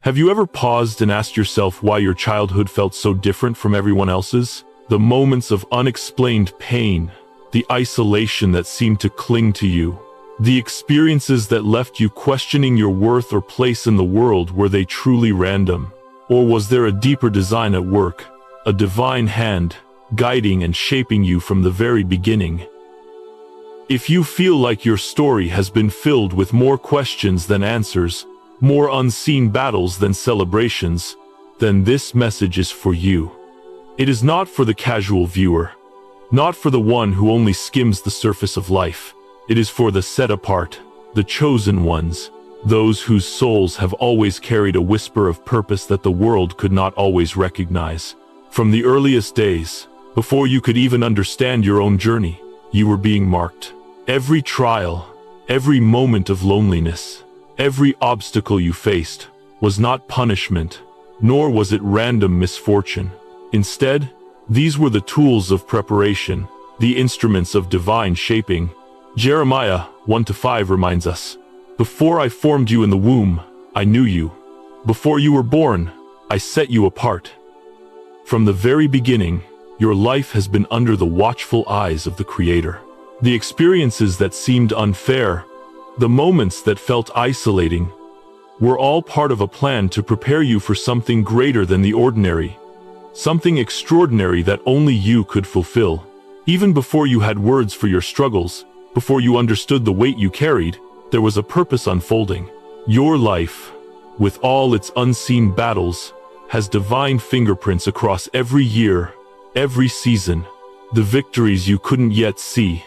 Have you ever paused and asked yourself why your childhood felt so different from everyone else's? The moments of unexplained pain, the isolation that seemed to cling to you, the experiences that left you questioning your worth or place in the world, were they truly random? Or was there a deeper design at work, a divine hand, guiding and shaping you from the very beginning? If you feel like your story has been filled with more questions than answers, more unseen battles than celebrations, then this message is for you. It is not for the casual viewer, not for the one who only skims the surface of life. It is for the set apart, the chosen ones, those whose souls have always carried a whisper of purpose that the world could not always recognize. From the earliest days, before you could even understand your own journey, you were being marked. Every trial, every moment of loneliness, every obstacle you faced was not punishment, nor was it random misfortune. Instead, these were the tools of preparation, the instruments of divine shaping. Jeremiah 1-5 reminds us, "Before I formed you in the womb, I knew you. Before you were born, I set you apart." From the very beginning, your life has been under the watchful eyes of the Creator. The experiences that seemed unfair, the moments that felt isolating, were all part of a plan to prepare you for something greater than the ordinary, something extraordinary that only you could fulfill. Even before you had words for your struggles, before you understood the weight you carried, there was a purpose unfolding. Your life, with all its unseen battles, has divine fingerprints across every year, every season. The victories you couldn't yet see,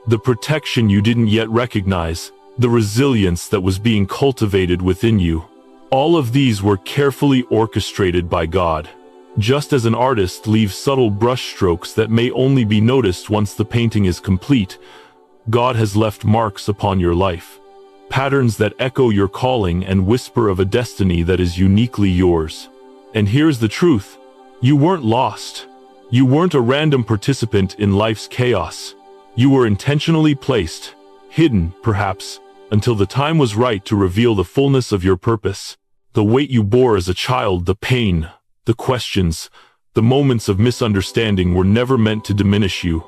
the protection you didn't yet recognize, the resilience that was being cultivated within you. All of these were carefully orchestrated by God. Just as an artist leaves subtle brushstrokes that may only be noticed once the painting is complete, God has left marks upon your life, patterns that echo your calling and whisper of a destiny that is uniquely yours. And here's the truth: you weren't lost. You weren't a random participant in life's chaos. You were intentionally placed, hidden, perhaps, until the time was right to reveal the fullness of your purpose. The weight you bore as a child, the pain, the questions, the moments of misunderstanding were never meant to diminish you.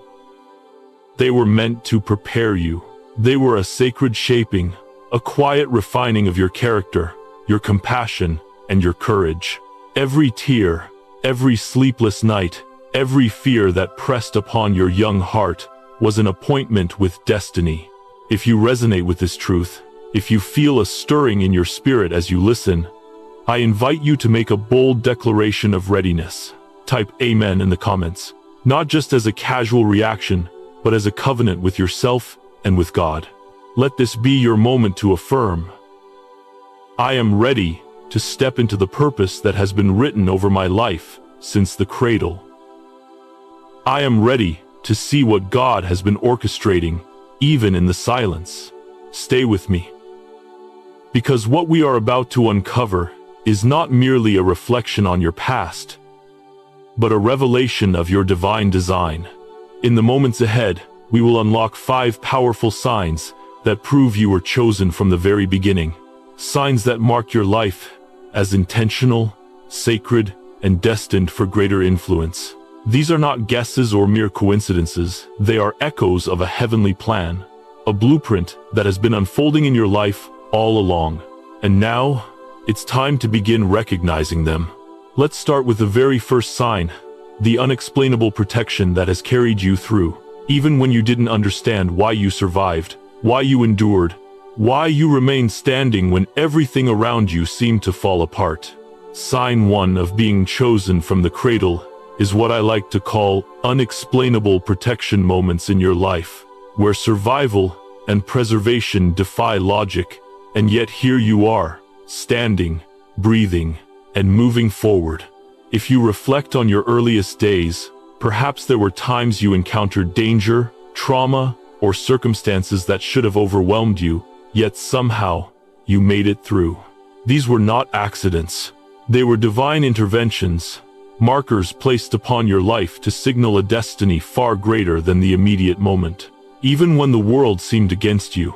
They were meant to prepare you. They were a sacred shaping, a quiet refining of your character, your compassion, and your courage. Every tear, every sleepless night, every fear that pressed upon your young heart was an appointment with destiny. If you resonate with this truth, if you feel a stirring in your spirit as you listen, I invite you to make a bold declaration of readiness. Type Amen in the comments, not just as a casual reaction, but as a covenant with yourself and with God. Let this be your moment to affirm, I am ready to step into the purpose that has been written over my life since the cradle. I am ready to see what God has been orchestrating, even in the silence. Stay with me, because what we are about to uncover is not merely a reflection on your past, but a revelation of your divine design. In the moments ahead, we will unlock 5 powerful signs that prove you were chosen from the very beginning. Signs that mark your life as intentional, sacred, and destined for greater influence. These are not guesses or mere coincidences. They are echoes of a heavenly plan, a blueprint that has been unfolding in your life all along. And now, it's time to begin recognizing them. Let's start with the very first sign, the unexplainable protection that has carried you through, even when you didn't understand why you survived, why you endured, why you remained standing when everything around you seemed to fall apart. Sign 1 of being chosen from the cradle is what I like to call unexplainable protection moments in your life, where survival and preservation defy logic, and yet here you are, standing, breathing, and moving forward. If you reflect on your earliest days, perhaps there were times you encountered danger, trauma, or circumstances that should have overwhelmed you, yet somehow, you made it through. These were not accidents. They were divine interventions, markers placed upon your life to signal a destiny far greater than the immediate moment. Even when the world seemed against you,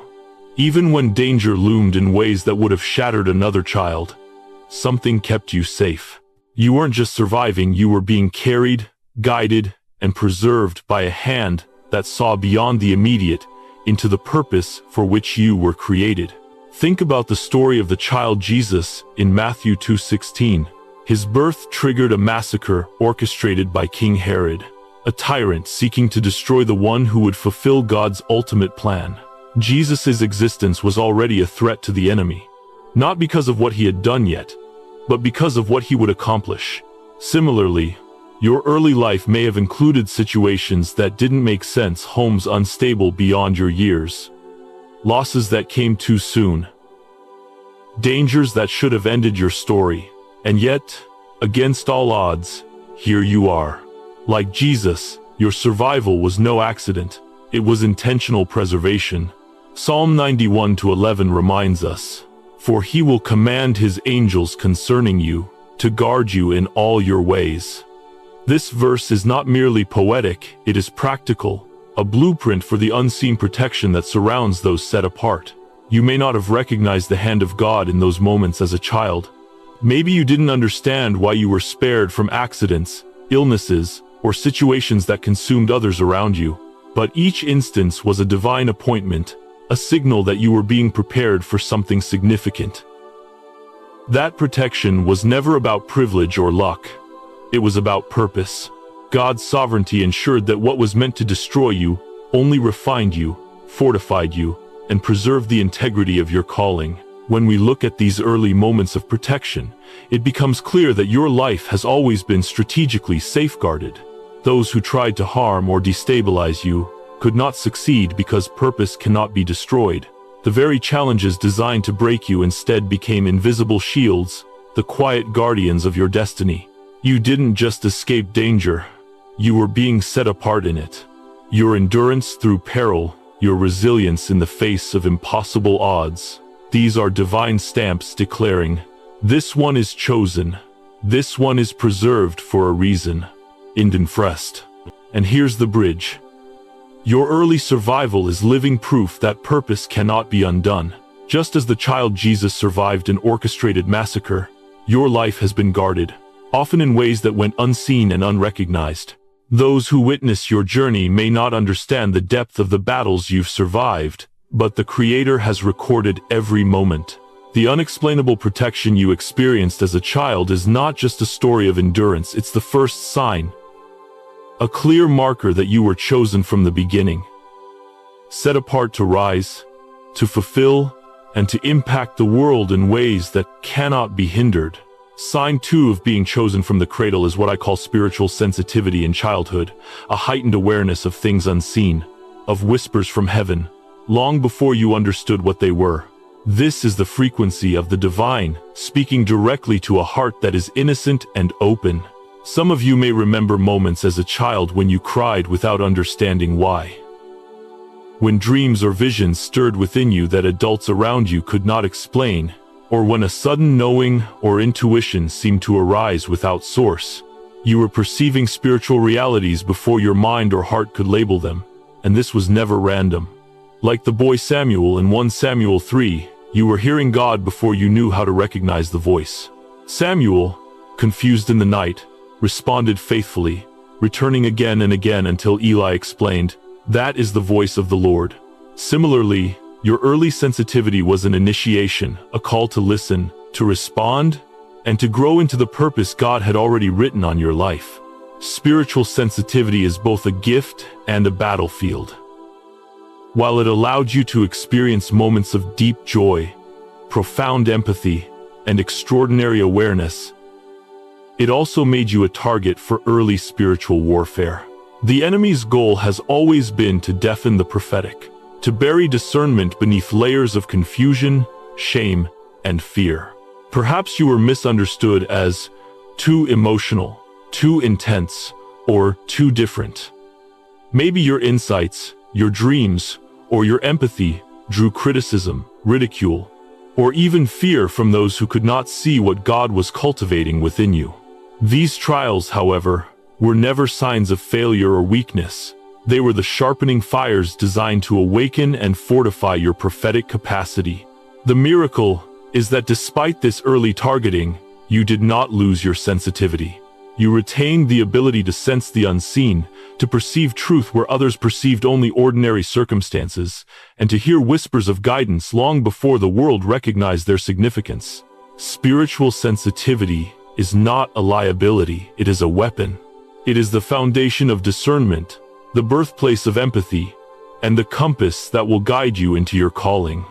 even when danger loomed in ways that would have shattered another child, something kept you safe. You weren't just surviving, you were being carried, guided, and preserved by a hand that saw beyond the immediate into the purpose for which you were created. Think about the story of the child Jesus in Matthew 2:16. His birth triggered a massacre orchestrated by King Herod, a tyrant seeking to destroy the one who would fulfill God's ultimate plan. Jesus' existence was already a threat to the enemy, not because of what he had done yet, but because of what he would accomplish. Similarly, your early life may have included situations that didn't make sense, homes unstable beyond your years, losses that came too soon, dangers that should have ended your story. And yet, against all odds, here you are. Like Jesus, your survival was no accident. It was intentional preservation. Psalm 91:11 reminds us, "For he will command his angels concerning you, to guard you in all your ways." This verse is not merely poetic, it is practical, a blueprint for the unseen protection that surrounds those set apart. You may not have recognized the hand of God in those moments as a child. Maybe you didn't understand why you were spared from accidents, illnesses, or situations that consumed others around you. But each instance was a divine appointment, a signal that you were being prepared for something significant. That protection was never about privilege or luck. It was about purpose. God's sovereignty ensured that what was meant to destroy you only refined you, fortified you, and preserved the integrity of your calling. When we look at these early moments of protection, it becomes clear that your life has always been strategically safeguarded. Those who tried to harm or destabilize you could not succeed because purpose cannot be destroyed. The very challenges designed to break you instead became invisible shields, the quiet guardians of your destiny. You didn't just escape danger, you were being set apart in it. Your endurance through peril, your resilience in the face of impossible odds, these are divine stamps declaring, this one is chosen, this one is preserved for a reason. Frest. And here's the bridge. Your early survival is living proof that purpose cannot be undone. Just as the child Jesus survived an orchestrated massacre, your life has been guarded, often in ways that went unseen and unrecognized. Those who witness your journey may not understand the depth of the battles you've survived, but the Creator has recorded every moment. The unexplainable protection you experienced as a child is not just a story of endurance, it's the first sign, a clear marker that you were chosen from the beginning, set apart to rise, to fulfill, and to impact the world in ways that cannot be hindered. Sign 2 of being chosen from the cradle is what I call spiritual sensitivity in childhood, a heightened awareness of things unseen, of whispers from heaven, long before you understood what they were. This is the frequency of the divine, speaking directly to a heart that is innocent and open. Some of you may remember moments as a child when you cried without understanding why. When dreams or visions stirred within you that adults around you could not explain, or when a sudden knowing or intuition seemed to arise without source. You were perceiving spiritual realities before your mind or heart could label them, and this was never random. Like the boy Samuel in 1 Samuel 3, you were hearing God before you knew how to recognize the voice. Samuel, confused in the night, responded faithfully, returning again and again until Eli explained, "That is the voice of the Lord." Similarly, your early sensitivity was an initiation, a call to listen, to respond, and to grow into the purpose God had already written on your life. Spiritual sensitivity is both a gift and a battlefield. While it allowed you to experience moments of deep joy, profound empathy, and extraordinary awareness, it also made you a target for early spiritual warfare. The enemy's goal has always been to deafen the prophetic, to bury discernment beneath layers of confusion, shame, and fear. Perhaps you were misunderstood as too emotional, too intense, or too different. Maybe your insights, your dreams, or your empathy drew criticism, ridicule, or even fear from those who could not see what God was cultivating within you. These trials, however, were never signs of failure or weakness. They were the sharpening fires designed to awaken and fortify your prophetic capacity. The miracle, is that despite this early targeting, you did not lose your sensitivity. You retained the ability to sense the unseen, to perceive truth where others perceived only ordinary circumstances, and to hear whispers of guidance long before the world recognized their significance. Spiritual sensitivity is not a liability, it is a weapon. It is the foundation of discernment, the birthplace of empathy, and the compass that will guide you into your calling.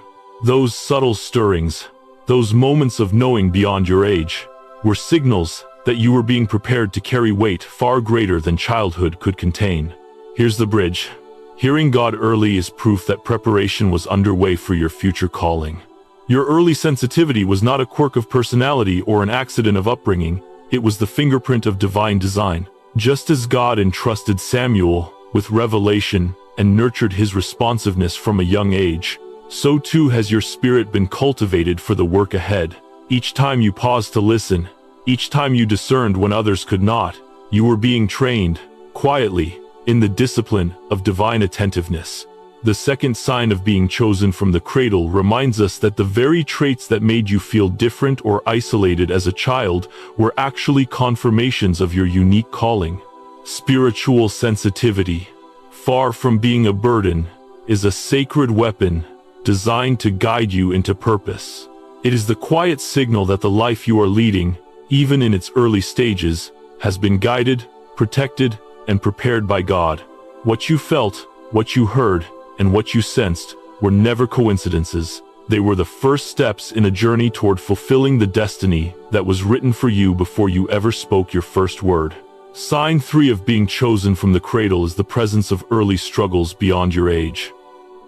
Those subtle stirrings, those moments of knowing beyond your age, were signals that you were being prepared to carry weight far greater than childhood could contain. Here's the bridge. Hearing God early is proof that preparation was underway for your future calling. Your early sensitivity was not a quirk of personality or an accident of upbringing, it was the fingerprint of divine design. Just as God entrusted Samuel with revelation and nurtured his responsiveness from a young age, so too has your spirit been cultivated for the work ahead. Each time you paused to listen, each time you discerned when others could not, you were being trained, quietly, in the discipline of divine attentiveness. The second sign of being chosen from the cradle reminds us that the very traits that made you feel different or isolated as a child were actually confirmations of your unique calling. Spiritual sensitivity, far from being a burden, is a sacred weapon designed to guide you into purpose. It is the quiet signal that the life you are leading, even in its early stages, has been guided, protected, and prepared by God. What you felt, what you heard, and what you sensed were never coincidences. They were the first steps in a journey toward fulfilling the destiny that was written for you before you ever spoke your first word. Sign 3 of being chosen from the cradle is the presence of early struggles beyond your age.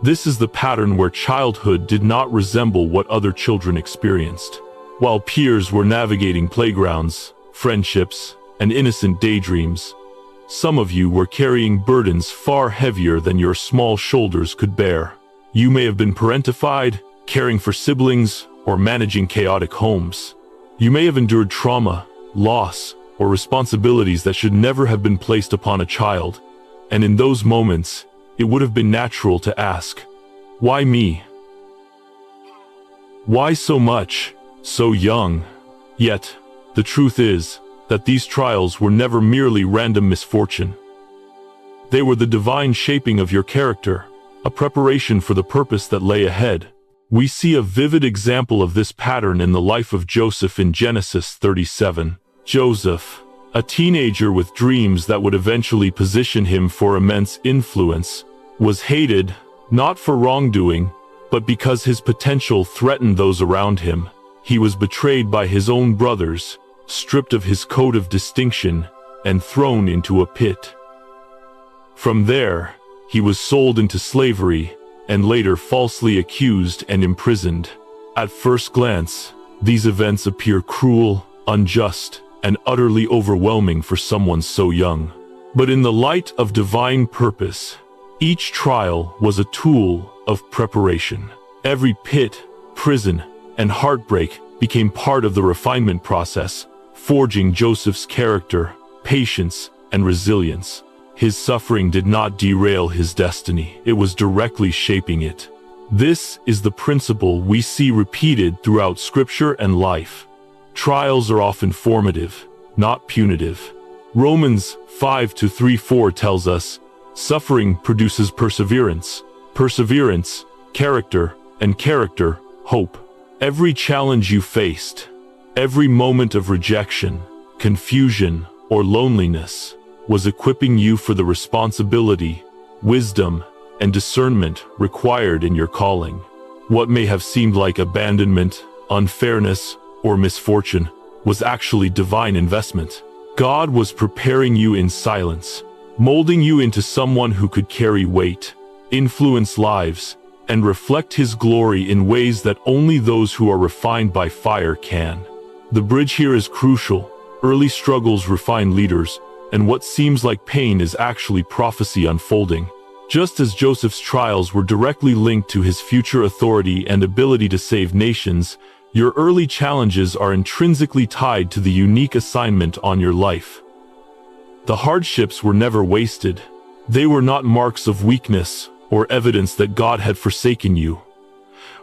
This is the pattern where childhood did not resemble what other children experienced. While peers were navigating playgrounds, friendships, and innocent daydreams, some of you were carrying burdens far heavier than your small shoulders could bear. You may have been parentified, caring for siblings, or managing chaotic homes. You may have endured trauma, loss, or responsibilities that should never have been placed upon a child. And in those moments, it would have been natural to ask, why me? Why so much? So young. Yet, the truth is that these trials were never merely random misfortune. They were the divine shaping of your character, a preparation for the purpose that lay ahead. We see a vivid example of this pattern in the life of Joseph in Genesis 37. Joseph, a teenager with dreams that would eventually position him for immense influence, was hated, not for wrongdoing, but because his potential threatened those around him. He was betrayed by his own brothers, stripped of his coat of distinction, and thrown into a pit. From there, he was sold into slavery, and later falsely accused and imprisoned. At first glance, these events appear cruel, unjust, and utterly overwhelming for someone so young. But in the light of divine purpose, each trial was a tool of preparation. Every pit, prison, and heartbreak became part of the refinement process, forging Joseph's character, patience, and resilience. His suffering did not derail his destiny, it was directly shaping it. This is the principle we see repeated throughout Scripture and life. Trials are often formative, not punitive. Romans 5:3-4 tells us, suffering produces perseverance, perseverance, character, and character, hope. Every challenge you faced, every moment of rejection, confusion, or loneliness, was equipping you for the responsibility, wisdom, and discernment required in your calling. What may have seemed like abandonment, unfairness, or misfortune was actually divine investment. God was preparing you in silence, molding you into someone who could carry weight, influence lives, and reflect His glory in ways that only those who are refined by fire can. The bridge here is crucial. Early struggles refine leaders, and what seems like pain is actually prophecy unfolding. Just as Joseph's trials were directly linked to his future authority and ability to save nations, your early challenges are intrinsically tied to the unique assignment on your life. The hardships were never wasted. They were not marks of weakness or evidence that God had forsaken you.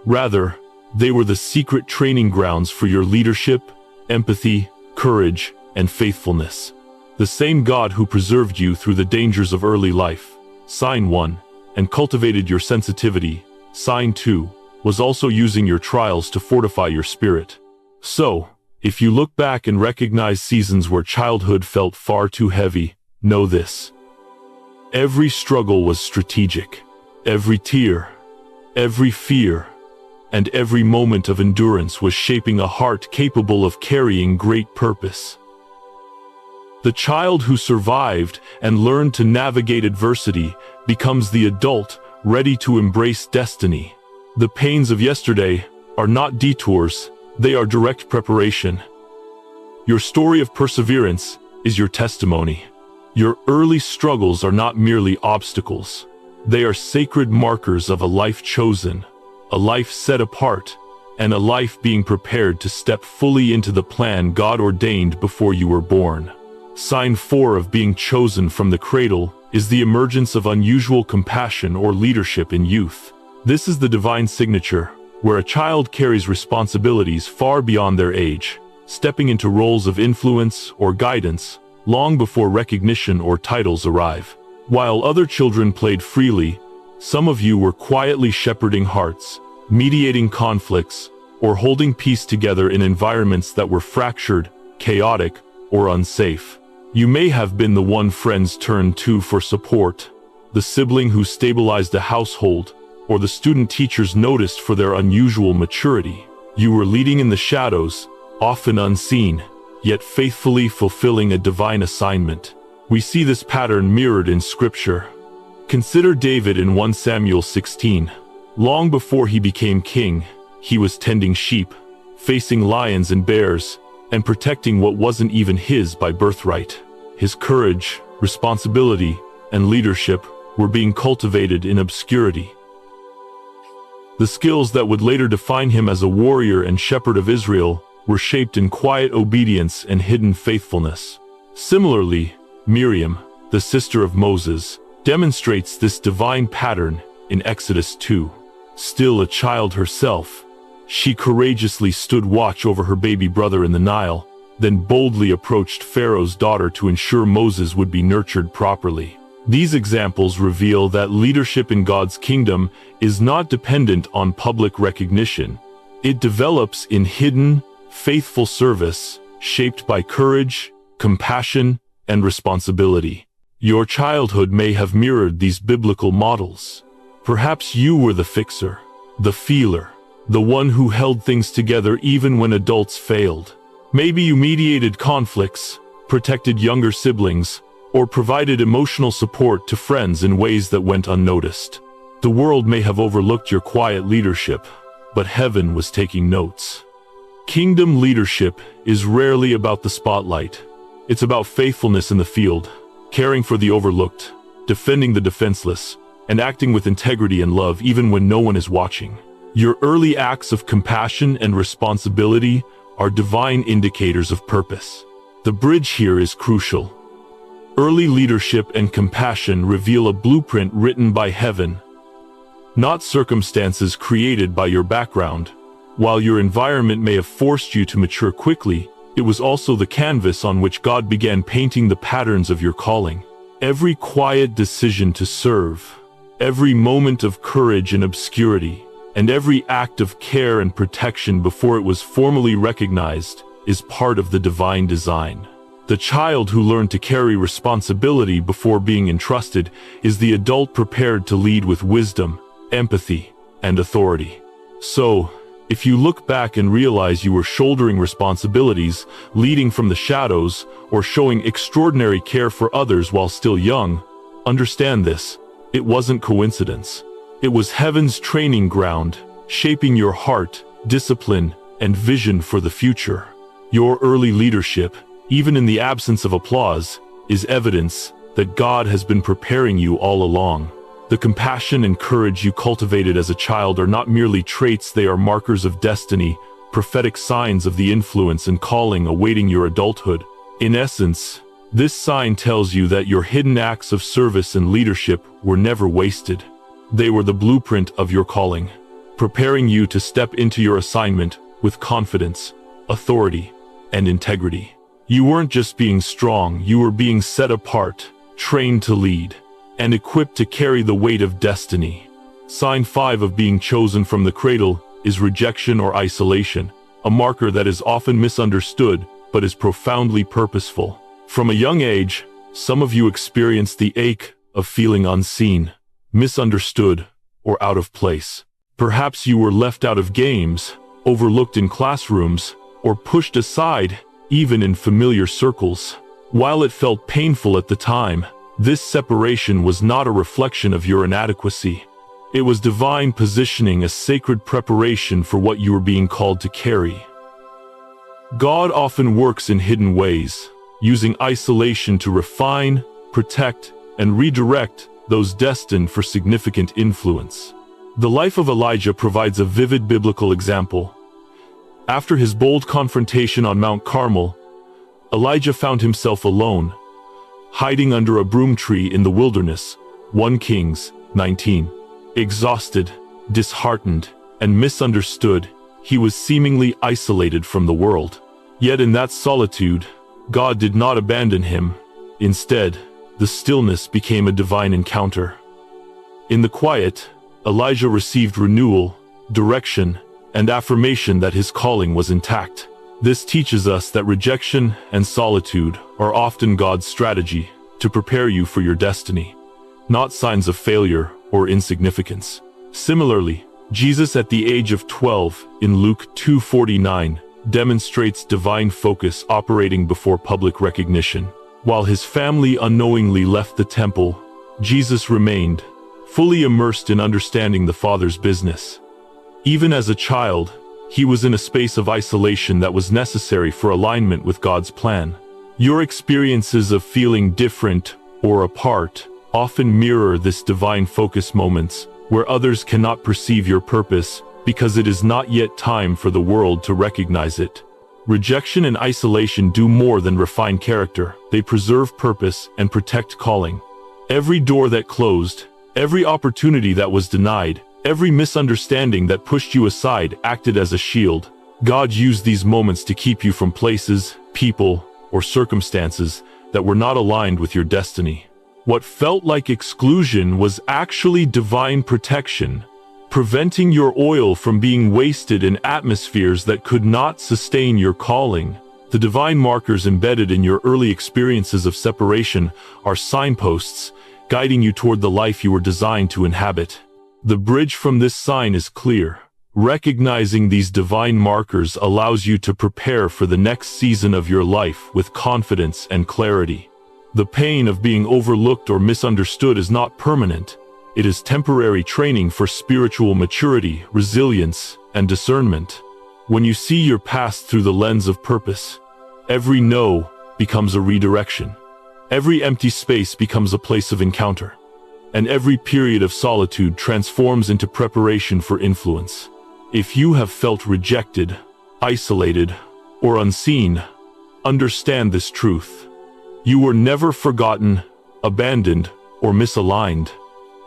Rather, They were the secret training grounds for your leadership, empathy, courage, and faithfulness. The same God who preserved you through the dangers of early life, sign 1, and cultivated your sensitivity, sign 2, was also using your trials to fortify your spirit. So, if you look back and recognize seasons where childhood felt far too heavy, know this. Every struggle was strategic. Every tear, every fear, and every moment of endurance was shaping a heart capable of carrying great purpose. The child who survived and learned to navigate adversity becomes the adult ready to embrace destiny. The pains of yesterday are not detours, they are direct preparation. Your story of perseverance is your testimony. Your early struggles are not merely obstacles. They are sacred markers of a life chosen, a life set apart, and a life being prepared to step fully into the plan God ordained before you were born. Sign 4 of being chosen from the cradle is the emergence of unusual compassion or leadership in youth. This is the divine signature, where a child carries responsibilities far beyond their age, stepping into roles of influence or guidance long before recognition or titles arrive. While other children played freely, some of you were quietly shepherding hearts, mediating conflicts, or holding peace together in environments that were fractured, chaotic, or unsafe. You may have been the one friends turned to for support, the sibling who stabilized a household, or the student teachers noticed for their unusual maturity. You were leading in the shadows, often unseen, yet faithfully fulfilling a divine assignment. We see this pattern mirrored in Scripture. Consider David in 1 Samuel 16. Long before he became king, he was tending sheep, facing lions and bears, and protecting what wasn't even his by birthright. His courage, responsibility, and leadership were being cultivated in obscurity. The skills that would later define him as a warrior and shepherd of Israel were shaped in quiet obedience and hidden faithfulness. Similarly, Miriam, the sister of Moses, demonstrates this divine pattern in Exodus 2. Still a child herself, she courageously stood watch over her baby brother in the Nile, then boldly approached Pharaoh's daughter to ensure Moses would be nurtured properly. These examples reveal that leadership in God's kingdom is not dependent on public recognition. It develops in hidden, faithful service, shaped by courage, compassion, and responsibility. Your childhood may have mirrored these biblical models. Perhaps you were the fixer, the feeler, the one who held things together even when adults failed. Maybe you mediated conflicts, protected younger siblings, or provided emotional support to friends in ways that went unnoticed. The world may have overlooked your quiet leadership, but heaven was taking notes. Kingdom leadership is rarely about the spotlight. It's about faithfulness in the field, caring for the overlooked, defending the defenseless, and acting with integrity and love even when no one is watching. Your early acts of compassion and responsibility are divine indicators of purpose. The bridge here is crucial. Early leadership and compassion reveal a blueprint written by heaven, not circumstances created by your background. While your environment may have forced you to mature quickly, it was also the canvas on which God began painting the patterns of your calling. Every quiet decision to serve, every moment of courage in obscurity, and every act of care and protection before it was formally recognized is part of the divine design. The child who learned to carry responsibility before being entrusted is the adult prepared to lead with wisdom, empathy, and authority. So, if you look back and realize you were shouldering responsibilities, leading from the shadows, or showing extraordinary care for others while still young, understand this: it wasn't coincidence. It was heaven's training ground, shaping your heart, discipline, and vision for the future. Your early leadership, even in the absence of applause, is evidence that God has been preparing you all along. The compassion and courage you cultivated as a child are not merely traits, they are markers of destiny, prophetic signs of the influence and calling awaiting your adulthood. In essence, this sign tells you that your hidden acts of service and leadership were never wasted. They were the blueprint of your calling, preparing you to step into your assignment with confidence, authority, and integrity. You weren't just being strong, you were being set apart, trained to lead, and equipped to carry the weight of destiny. Sign 5 of being chosen from the cradle is rejection or isolation, a marker that is often misunderstood but is profoundly purposeful. From a young age, some of you experienced the ache of feeling unseen, misunderstood, or out of place. Perhaps you were left out of games, overlooked in classrooms, or pushed aside, even in familiar circles. While it felt painful at the time, this separation was not a reflection of your inadequacy. It was divine positioning, a sacred preparation for what you were being called to carry. God often works in hidden ways, using isolation to refine, protect, and redirect those destined for significant influence. The life of Elijah provides a vivid biblical example. After his bold confrontation on Mount Carmel, Elijah found himself alone, hiding under a broom tree in the wilderness. 1 Kings 19. Exhausted, disheartened, and misunderstood, he was seemingly isolated from the world. Yet in that solitude, God did not abandon him. Instead, the stillness became a divine encounter. In the quiet, Elijah received renewal, direction, and affirmation that his calling was intact. This teaches us that rejection and solitude are often God's strategy to prepare you for your destiny, not signs of failure or insignificance. Similarly, Jesus at the age of 12 in Luke 2:49 demonstrates divine focus operating before public recognition. While his family unknowingly left the temple, Jesus remained, fully immersed in understanding the Father's business. Even as a child, he was in a space of isolation that was necessary for alignment with God's plan. Your experiences of feeling different or apart often mirror this divine focus moments where others cannot perceive your purpose because it is not yet time for the world to recognize it. Rejection and isolation do more than refine character. They preserve purpose and protect calling. Every door that closed, every opportunity that was denied, every misunderstanding that pushed you aside acted as a shield. God used these moments to keep you from places, people, or circumstances that were not aligned with your destiny. What felt like exclusion was actually divine protection, preventing your oil from being wasted in atmospheres that could not sustain your calling. The divine markers embedded in your early experiences of separation are signposts, guiding you toward the life you were designed to inhabit. The bridge from this sign is clear. Recognizing these divine markers allows you to prepare for the next season of your life with confidence and clarity. The pain of being overlooked or misunderstood is not permanent. It is temporary training for spiritual maturity, resilience, and discernment. When you see your past through the lens of purpose, every no becomes a redirection. Every empty space becomes a place of encounter. And every period of solitude transforms into preparation for influence. If you have felt rejected, isolated, or unseen, understand this truth. You were never forgotten, abandoned, or misaligned.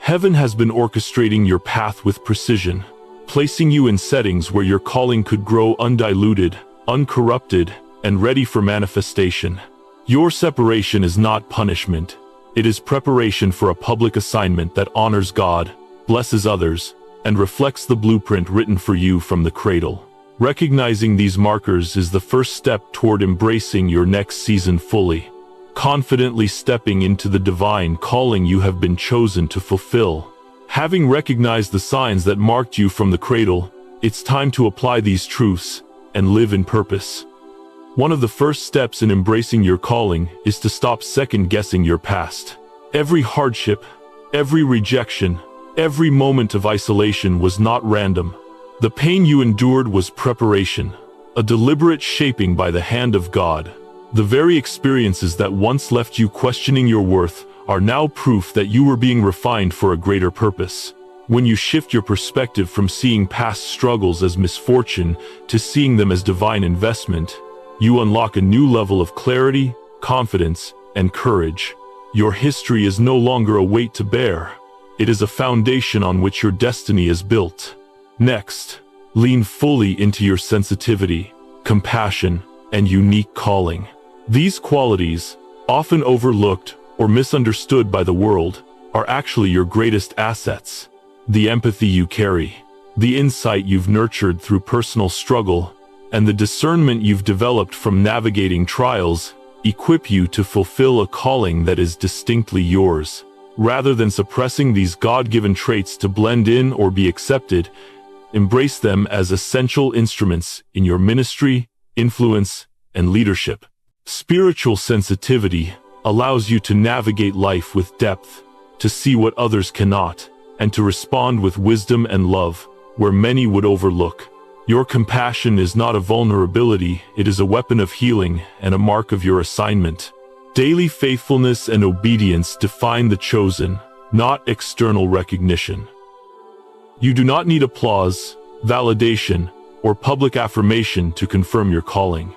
Heaven has been orchestrating your path with precision, placing you in settings where your calling could grow undiluted, uncorrupted, and ready for manifestation. Your separation is not punishment. It is preparation for a public assignment that honors God, blesses others, and reflects the blueprint written for you from the cradle. Recognizing these markers is the first step toward embracing your next season fully, confidently stepping into the divine calling you have been chosen to fulfill. Having recognized the signs that marked you from the cradle, it's time to apply these truths and live in purpose. One of the first steps in embracing your calling is to stop second-guessing your past. Every hardship, every rejection, every moment of isolation was not random. The pain you endured was preparation, a deliberate shaping by the hand of God. The very experiences that once left you questioning your worth are now proof that you were being refined for a greater purpose. When you shift your perspective from seeing past struggles as misfortune to seeing them as divine investment, you unlock a new level of clarity, confidence, and courage. Your history is no longer a weight to bear. It is a foundation on which your destiny is built. Next, lean fully into your sensitivity, compassion, and unique calling. These qualities, often overlooked or misunderstood by the world, are actually your greatest assets. The empathy you carry, the insight you've nurtured through personal struggle, and the discernment you've developed from navigating trials equip you to fulfill a calling that is distinctly yours. Rather than suppressing these God-given traits to blend in or be accepted, embrace them as essential instruments in your ministry, influence, and leadership. Spiritual sensitivity allows you to navigate life with depth, to see what others cannot, and to respond with wisdom and love where many would overlook. Your compassion is not a vulnerability, it is a weapon of healing and a mark of your assignment. Daily faithfulness and obedience define the chosen, not external recognition. You do not need applause, validation, or public affirmation to confirm your calling.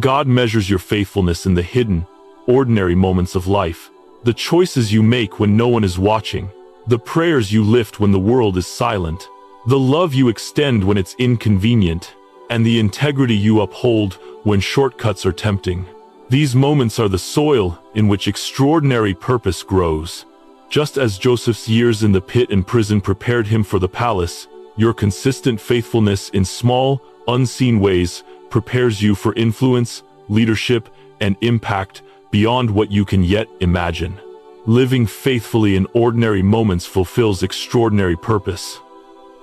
God measures your faithfulness in the hidden, ordinary moments of life, the choices you make when no one is watching, the prayers you lift when the world is silent, the love you extend when it's inconvenient, and the integrity you uphold when shortcuts are tempting. These moments are the soil in which extraordinary purpose grows. Just as Joseph's years in the pit and prison prepared him for the palace, your consistent faithfulness in small, unseen ways prepares you for influence, leadership, and impact beyond what you can yet imagine. Living faithfully in ordinary moments fulfills extraordinary purpose.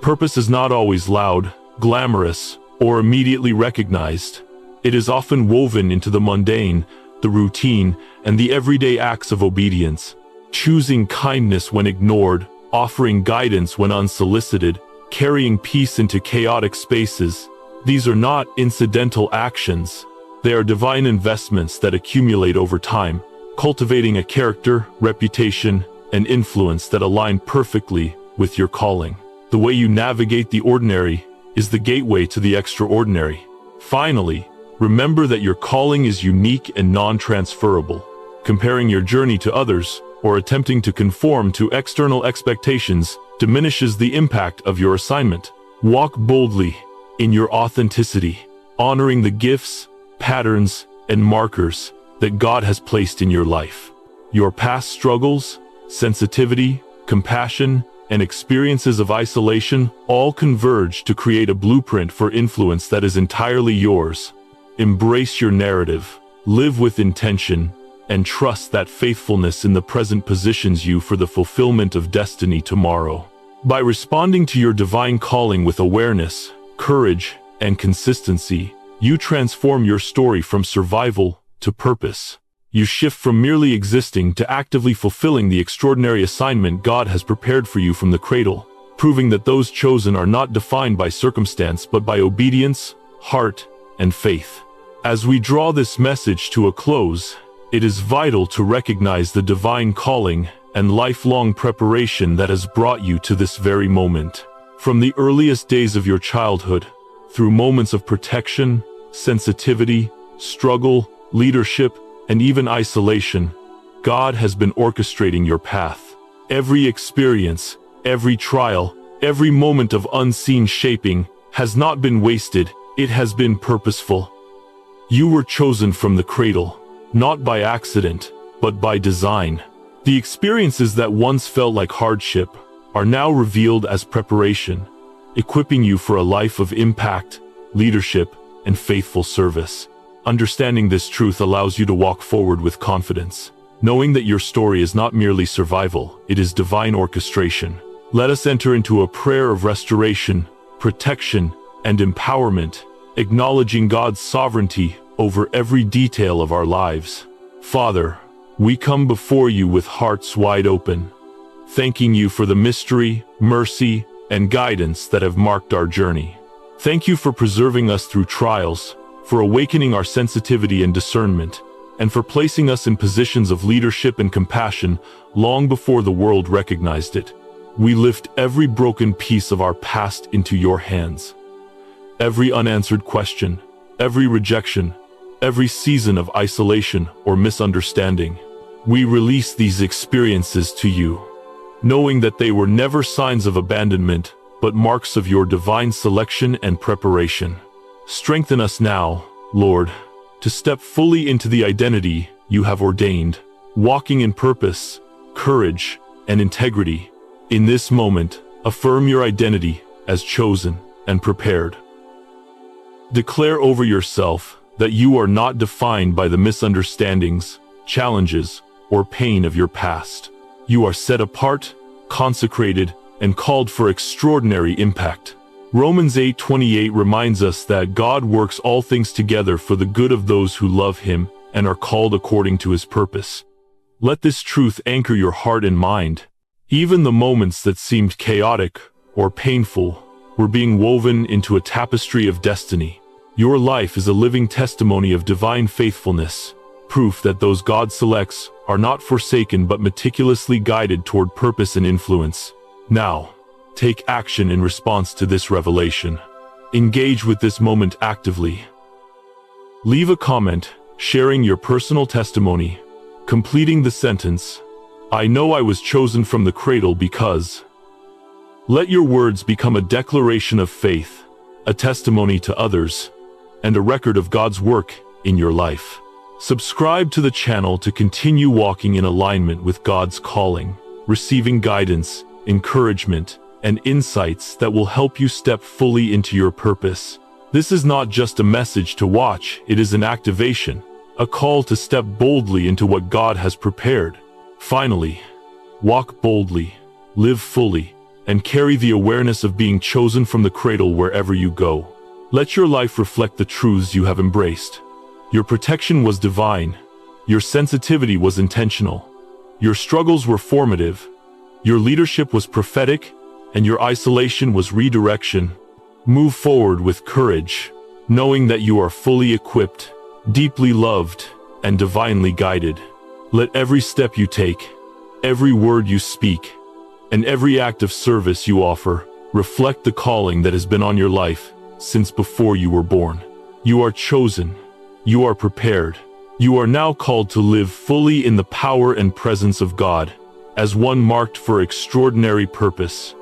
Purpose is not always loud, glamorous, or immediately recognized. It is often woven into the mundane, the routine, and the everyday acts of obedience. Choosing kindness when ignored, offering guidance when unsolicited, carrying peace into chaotic spaces. These are not incidental actions. They are divine investments that accumulate over time, cultivating a character, reputation, and influence that align perfectly with your calling. The way you navigate the ordinary is the gateway to the extraordinary. Finally, remember that your calling is unique and non-transferable. Comparing your journey to others, or attempting to conform to external expectations, diminishes the impact of your assignment. Walk boldly in your authenticity, honoring the gifts, patterns, and markers that God has placed in your life. Your past struggles, sensitivity, compassion, and experiences of isolation all converge to create a blueprint for influence that is entirely yours. Embrace your narrative, live with intention, and trust that faithfulness in the present positions you for the fulfillment of destiny tomorrow. By responding to your divine calling with awareness, courage, and consistency, you transform your story from survival to purpose. You shift from merely existing to actively fulfilling the extraordinary assignment God has prepared for you from the cradle, proving that those chosen are not defined by circumstance but by obedience, heart, and faith. As we draw this message to a close, it is vital to recognize the divine calling and lifelong preparation that has brought you to this very moment. From the earliest days of your childhood, through moments of protection, sensitivity, struggle, leadership, and even isolation, God has been orchestrating your path. Every experience, every trial, every moment of unseen shaping has not been wasted, it has been purposeful. You were chosen from the cradle, not by accident, but by design. The experiences that once felt like hardship are now revealed as preparation, equipping you for a life of impact, leadership, and faithful service. Understanding this truth allows you to walk forward with confidence, knowing that your story is not merely survival, it is divine orchestration. Let us enter into a prayer of restoration, protection, and empowerment, acknowledging God's sovereignty over every detail of our lives. Father, we come before you with hearts wide open, thanking you for the mystery, mercy, and guidance that have marked our journey. Thank you for preserving us through trials, for awakening our sensitivity and discernment, and for placing us in positions of leadership and compassion long before the world recognized it. We lift every broken piece of our past into your hands. Every unanswered question, every rejection, every season of isolation or misunderstanding. We release these experiences to you, knowing that they were never signs of abandonment, but marks of your divine selection and preparation. Strengthen us now, Lord, to step fully into the identity you have ordained, walking in purpose, courage, and integrity. In this moment, affirm your identity as chosen and prepared. Declare over yourself that you are not defined by the misunderstandings, challenges, or pain of your past. You are set apart, consecrated, and called for extraordinary impact. Romans 8:28 reminds us that God works all things together for the good of those who love Him and are called according to His purpose. Let this truth anchor your heart and mind. Even the moments that seemed chaotic or painful were being woven into a tapestry of destiny. Your life is a living testimony of divine faithfulness, proof that those God selects are not forsaken but meticulously guided toward purpose and influence. Now, take action in response to this revelation. Engage with this moment actively. Leave a comment, sharing your personal testimony, completing the sentence, "I know I was chosen from the cradle because." Let your words become a declaration of faith, a testimony to others, and a record of God's work in your life. Subscribe to the channel to continue walking in alignment with God's calling, receiving guidance, encouragement, and insights that will help you step fully into your purpose. This is not just a message to watch, it is an activation, a call to step boldly into what God has prepared. Finally, walk boldly, live fully, and carry the awareness of being chosen from the cradle wherever you go. Let your life reflect the truths you have embraced. Your protection was divine, your sensitivity was intentional, your struggles were formative, your leadership was prophetic, and your isolation was redirection. Move forward with courage, knowing that you are fully equipped, deeply loved, and divinely guided. Let every step you take, every word you speak, and every act of service you offer reflect the calling that has been on your life since before you were born. You are chosen. You are prepared. You are now called to live fully in the power and presence of God, as one marked for extraordinary purpose.